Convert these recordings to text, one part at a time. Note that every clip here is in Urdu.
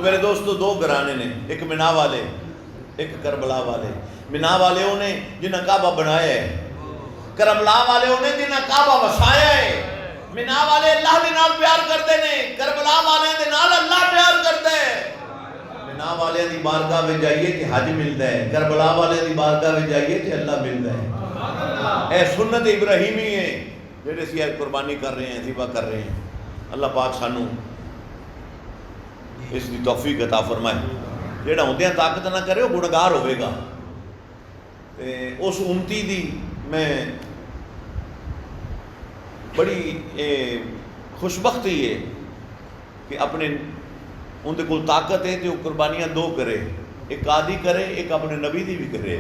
تو میرے دوستو دو گھرانے نے، ایک مینا والے ایک کربلا والے۔ مینا والے انہیں جنہیں کعبہ بنایا ہے، کربلا والے انہیں جنہیں کعبہ وسایا ہے۔ مینا والے اللہ دے نال پیار کرتے ہیں، کربلا والے دے نال اللہ پیار کرتا ہے۔ مینا والے دی بارگاہ میں جائیے کہ حج ملتا ہے، کربلا والے دی بارگاہ میں جائیے کہ اللہ ملتا ہے۔ اے سنت ابراہیمی ہے جڑے سی قربانی کر رہے ہیں، ذبح کر رہے ہیں۔ اللہ پاک سانو اس کی توفیق عطا فرمائے۔ جڑا ہوندیاں طاقت نہ کرے وہ گنہگار ہوئے گا۔ اس امتی دی میں بڑی خوشبختی ہے کہ اپنے اندے کو طاقت ہے تو قربانیاں دو کرے، ایک قادی کرے ایک اپنے نبی دی بھی کرے،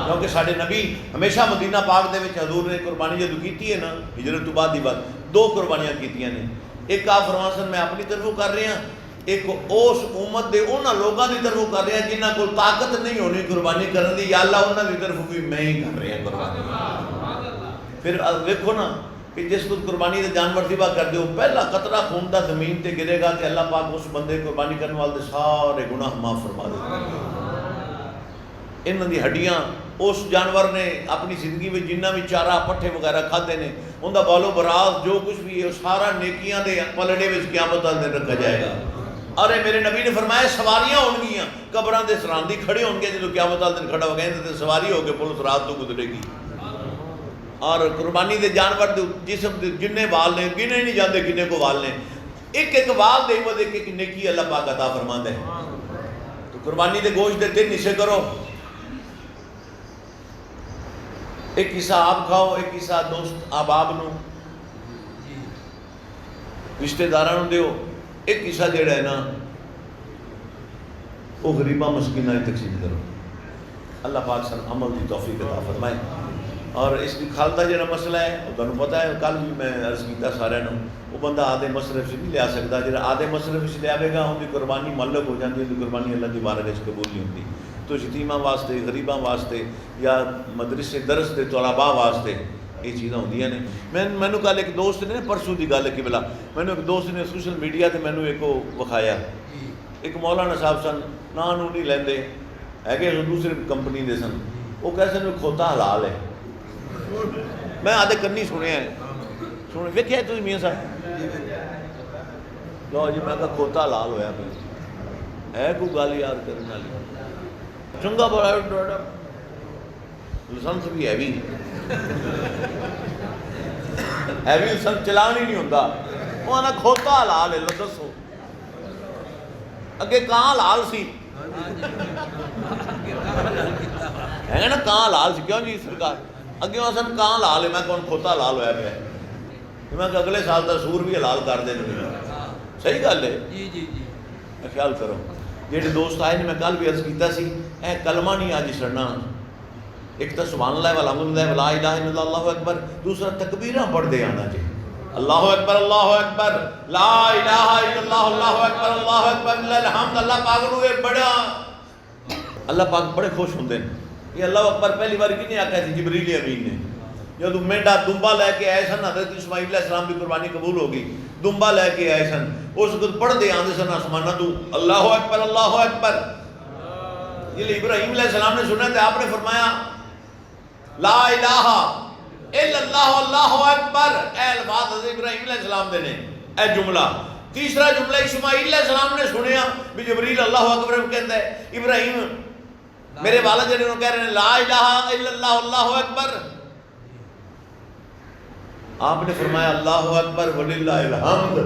کیونکہ ساڑھے نبی ہمیشہ مدینہ پاک دے وچ حضور نے قربانی جدو کیتی ہے نا، ہجرت تو بعد دی بات دو قربانیاں کیتیاں نے۔ ایک آپ فرمانسن میں اپنی طرفوں کر رہے ہیں، ایک اس امت دے انہاں لوگاں دی طرفوں کر رہے ہیں جنہاں کو طاقت نہیں ہونی قربانی کرنے دی، یا اللہ انہاں دی طرفوں بھی میں ہی کر رہے ہیں قربانی۔ پھر دیکھو نا کہ جس کو قربانی دے جانور ذبح کر دے پہلا قطرہ خون دا زمین تے گرے گا کہ اللہ پاک اس بندے قربانی کرنے والے سارے گناہ معاف فرما دے۔ انہاں دی ہڈیاں اس جانور نے اپنی زندگی میں جنہ بھی چارہ پٹھے وغیرہ کھاتے نے، ان دا بالو براز جو کچھ بھی ہے سارا نیکیاں دے پلڑے وچ قیامت والے دن رکھا جائے گا۔ اور میرے نبی نے فرمایا سواریاں ہون گیاں، قبراں دے سراندی کھڑے ہون گے، جدوں قیامت والے دن کھڑا ہو گئے تے سواری ہو کے پولیس رات تو گزرے گی۔ اور قربانی دے جانور دے جسم دے جننے وال نے گنے نہیں جاندے کنے کو وال نے، ایک ایک وال دے وہ ایک ایک نیکی اللہ پاک عطا فرماندا ہے۔ تو قربانی دے گوشت دے 3 حصے کرو، ایک حصہ آپ کھاؤ، ایک حصہ دوست احباب نو رشتہ داراں نو دیو، ایک حصہ جڑا ہے نا وہ غریباں مسکیناں دی تقسیم کرو۔ اللہ پاک سن عمل دی توفیق عطا فرمائے۔ اور اس کی کھالتا جڑا مسئلہ ہے وہ تمہیں پتہ ہے، کل بھی میں عرض کیتا سارے نو، وہ بندہ آدھے مصرف سے نہیں لیا سکتا، جڑا آدھے مصرف سے لیا گا ان کی قربانی معلق ہو جاتی ہے، ان کی قربانی اللہ کی بارگاہ وچ قبول نہیں ہوتی۔ تو یتیماں واسطے، غریباں واسطے یا مدرسے درس دے طلباء واسطے یہ چیزاں ہوندیاں نے۔ مینوں کل ایک دوست نے پرسوں دی گل ہے کہ بلا مینوں ایک دوست نے سوشل میڈیا تے مینوں ایک وکھایا، ایک مولانا صاحب سن، ناں نوں نہیں لیندے ہے، دوسرے کمپنی دے سن، وہ کہتے ہیں کھوتا حلال ہے۔ میں آدھے کنی سنیا ہے، سن ویکھیا تسی میاں صاحب؟ لو جی میں کہا کھوتا حلال ہویا پیا ہے، کوئی گل یاد کرنے والی چنگا بڑا لسنس بھی ہیوی لسنس چلانا ہی نہیں ہوتا، وہ آنا کھوتا حلال ہے۔ لو دسو اگے کہاں حلال سی ہے نا، کہاں حلال سی، کیوں جی سرکار اگے سن کہاں حلال ہے، میں کون کھوتا حلال ہوا پیا، میں کہ اگلے سال کا سور بھی حلال کر دیں۔ صحیح گل ہے، خیال کرو۔ جہے دوست آئے نے میں کل بھی عرض کیتا سی، اے کلمہ نہیں آج چھڑنا، ایک تو سبحان اللہ والحمدللہ ولا الہ الا اللہ اللہ اکبر، دوسرا تکبیراں پڑھ دے آنا جی، اللہ اکبر لا الہ الا اللہ اللہ اکبر للہ الحمد۔ اللہ پاک نو یہ بڑا، اللہ پاک بڑے خوش ہوندے ہیں۔ یہ اللہ اکبر پہلی بار کی نہیں آکھا تھی جبریل امین نے، جب مینڈا دمبا لے کے آئے سن، حضرت اسماعیل علیہ السلام کی قربانی قبول ہوگی، دمبا لے کے آئے سن، اس کو پڑھ دے آندے سن آسمانہ تو اللہ اکبر اللہ اکبر۔ یہ ابراہیم علیہ السلام نے سنا تھا، آپ نے فرمایا لا الہ الا اللہ اللہ اکبر، اے الفاظ حضرت ابراہیم علیہ السلام دے نے، اے جملہ۔ تیسرا جملہ اسماعیل علیہ السلام نے سنیا بھی جبریل اللہ اکبر کہتا ہے، ابراہیم میرے والد جنہوں کہہ رہے ہیں لا الہ الا اللہ اللہ اکبر، آپ نے فرمایا اللہ اکبر وللہ الحمد۔